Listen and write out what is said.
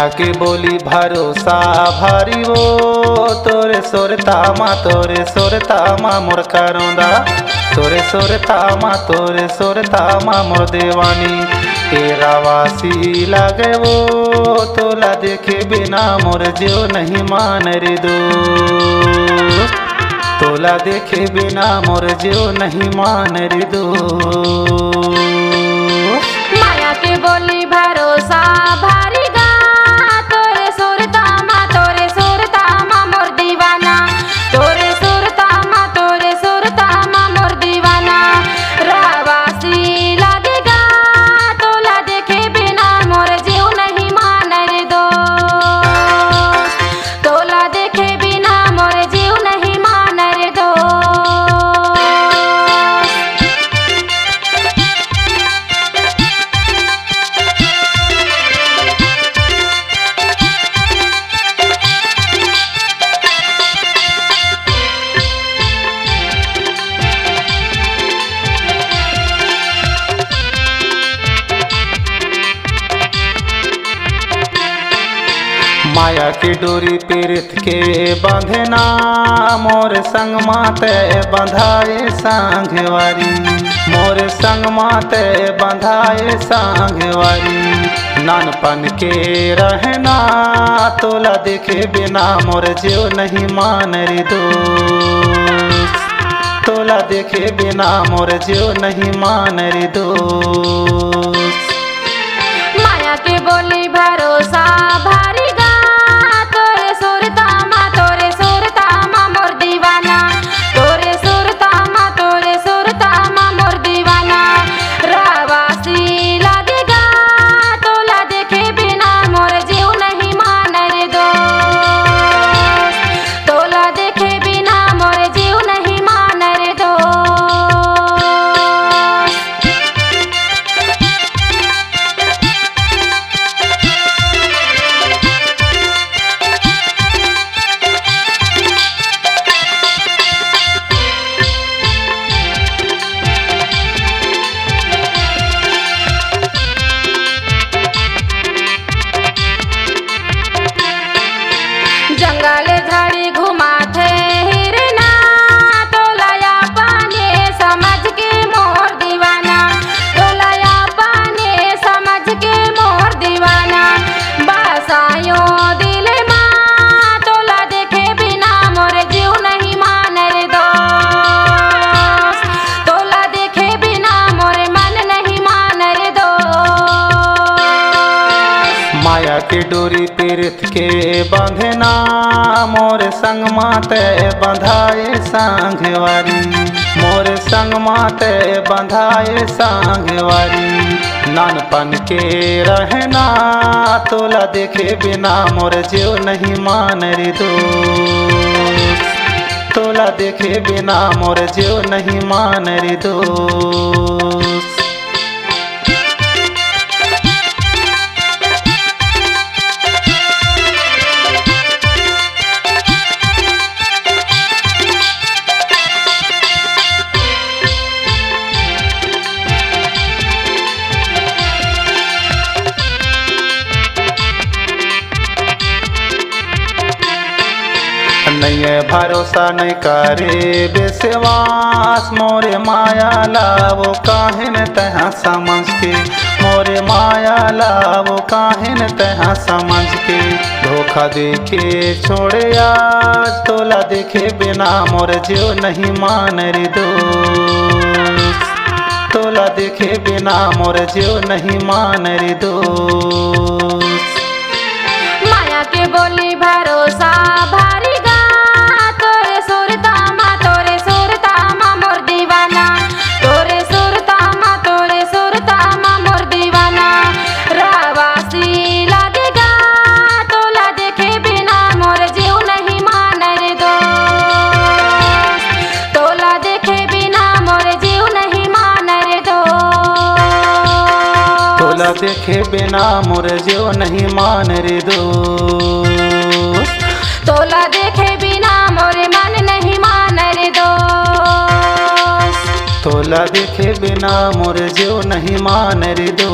माया के बोली भरोसा भारी वो तोरे सुरता माँ मोर करोंदा तोरे सुरता माँ मोर देवानी तेरा वासी लागे वो तोला देखे बिना मोर जो नहीं मान रे दो तोला देखे बिना मोर जो नहीं मान रे दो। माया के बोली भरोसा भारी गा तोरे सुरता माँ मोर दीवाना तोरे सुरता माँ मोर दीवाना रावासी लागेगा तोला देखे बिना मोर जीव नहीं मान रे दो तोला देखे बिना मोर जीव नहीं मान रे दो। माया की डोरी पीरित के बांधना मोर संग माते बंधाए सांघवारी मोर संग माते बंधाए सांघवारी नानपन के रहना तोला देखे बिना मोर जो नहीं मान रे दो तोला देखे बिना मोर जो नहीं मान रे दो। माया के बोली भरोसा भारी गा तोरे सुरता माँ मोर दीवाना तोरे सुरता माँ मोर दीवाना रावासी लागेगा तोला देखे बिना मोर जीव नहीं मान रे दो तोला देखे बिना मोर जीव नहीं मान रे दो। जंगल झाड़ी घुमाथे हिरना तोलाया पाने समझ के मोर दीवाना तोलाया पाने समझ के मोर दीवाना बसायो दिल माँ तोला देखे बिना मोर जीव नहीं मान रे दो तोला देखे बिना मोर मन नहीं मान रे दो। माया की डोरी पीरित के बांधना मोर संग माते बंधाए सांघवारी मोर संग माते बंधाए सांघवारी नानपन के रहना तोला देखे बिना मोर जो नहीं मान रे दो तोला देखे बिना मोर जो नहीं मान रे दो। नहीं है भरोसा नहीं करे विश्वास मोरे माया लावो काहिन तहाँ समझ के मोरे माया लावो काहिन तहाँ समझ के धोखा दे के छोड़े आज तोला देखे बिना मोर जो नहीं मान रे दो तोला देखे बिना मोर जो नहीं मान रे दो। माया के बोली भरोसा भारी गा तोरे सुरता माँ मोर दीवाना तोरे सुरता माँ मोर दीवाना रावासी लागेगा तोला देखे बिना मोर जीव नहीं मान रे दो तोला देखे बिना मोर जीव नहीं मान रे दो तोला देखे बिना मोर जो नहीं मान रे दो तोला देखे बिना मोरे मन नहीं मान रे दो तोला देखे बिना मोर जो नहीं मान रे दो।